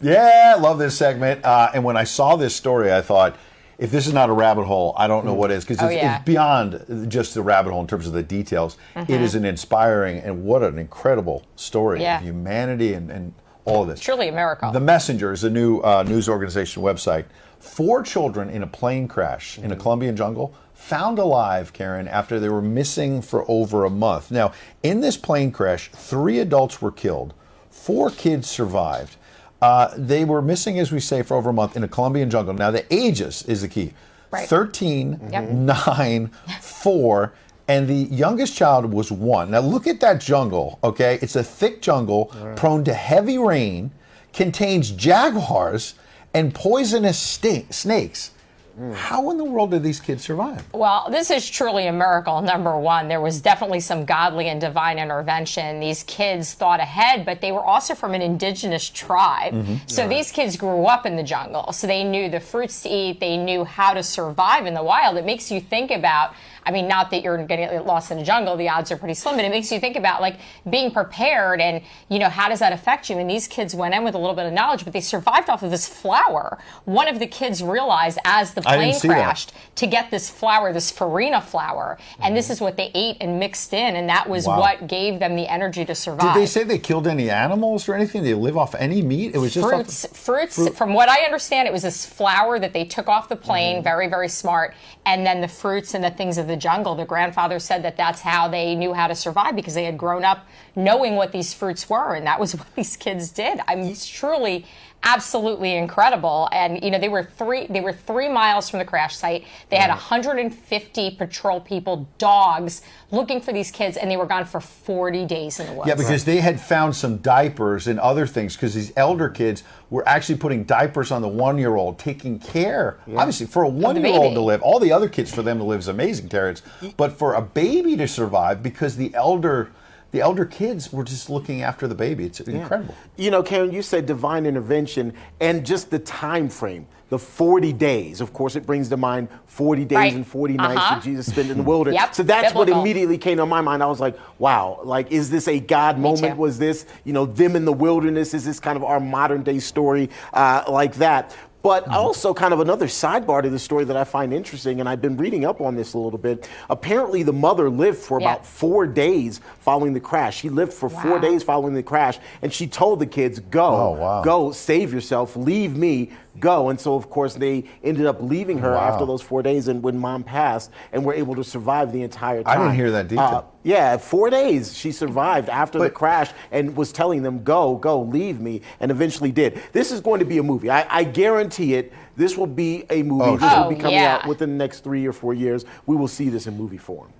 Yeah, I love this segment. And when I saw this story, I thought, if this is not a rabbit hole, I don't know what is, because it's beyond just the rabbit hole in terms of the details. It is an inspiring and what an incredible story of humanity and all of this. Truly a miracle. The Messenger is a new news organization website. 4 children in a plane crash in a Colombian jungle found alive, Karen, after they were missing for over a month. Now, in this plane crash, 3 adults were killed, 4 kids survived. They were missing, as we say, for over a month in a Colombian jungle. Now, the ages is the key. 13, 9, 4, and the youngest child was 1. Now, look at that jungle, okay? It's a thick jungle, prone to heavy rain, contains jaguars and poisonous snakes. How in the world did these kids survive? Well, this is truly a miracle, number one. There was definitely some godly and divine intervention. These kids thought ahead, but they were also from an indigenous tribe. So these kids grew up in the jungle. So they knew the fruits to eat. They knew how to survive in the wild. It makes you think about, I mean, not that you're going to get lost in the jungle. The odds are pretty slim. But it makes you think about, like, being prepared and, you know, how does that affect you? And these kids went in with a little bit of knowledge, but they survived off of this flower. One of the kids realized as the plane crashed to get this flower, this farina flower. And this is what they ate and mixed in. And that was what gave them the energy to survive. Did they say they killed any animals or anything? They live off any meat? It was just fruits. From what I understand, it was this flower that they took off the plane. Very, very smart. And then the fruits and the things of the jungle. The grandfather said that that's how they knew how to survive, because they had grown up knowing what these fruits were, and that was what these kids did. I mean, it's truly absolutely incredible. And you know, they were 3 miles from the crash site. They had 150 patrol people, dogs, looking for these kids, and they were gone for 40 days in the woods. Yeah, because they had found some diapers and other things, because these elder kids were actually putting diapers on the 1-year-old, taking care. Obviously, for a 1-year-old to live, all the other kids, for them to live is amazing, Terrence. But for a baby to survive, because the elder kids were just looking after the baby. It's incredible. You know, Karen, you said divine intervention and just the time frame, the 40 days. Of course, it brings to mind 40 days and 40 nights that Jesus spent in the wilderness. So that's what immediately came to my mind. I was like, wow, like, is this a God moment? Was this, you know, them in the wilderness? Is this kind of our modern day story like that? But also kind of another sidebar to the story that I find interesting, and I've been reading up on this a little bit. Apparently, the mother lived for about 4 days following the crash. She lived for 4 days following the crash, and she told the kids, go, save yourself, leave me, go. And so, of course, they ended up leaving her after those 4 days, and when mom passed, and were able to survive the entire time. I didn't hear that detail. Yeah, 4 days she survived after the crash, and was telling them, go, leave me, and eventually did. This is going to be a movie. I guarantee it. This will be a movie. This will be coming out within the next 3 or 4 years. We will see this in movie form.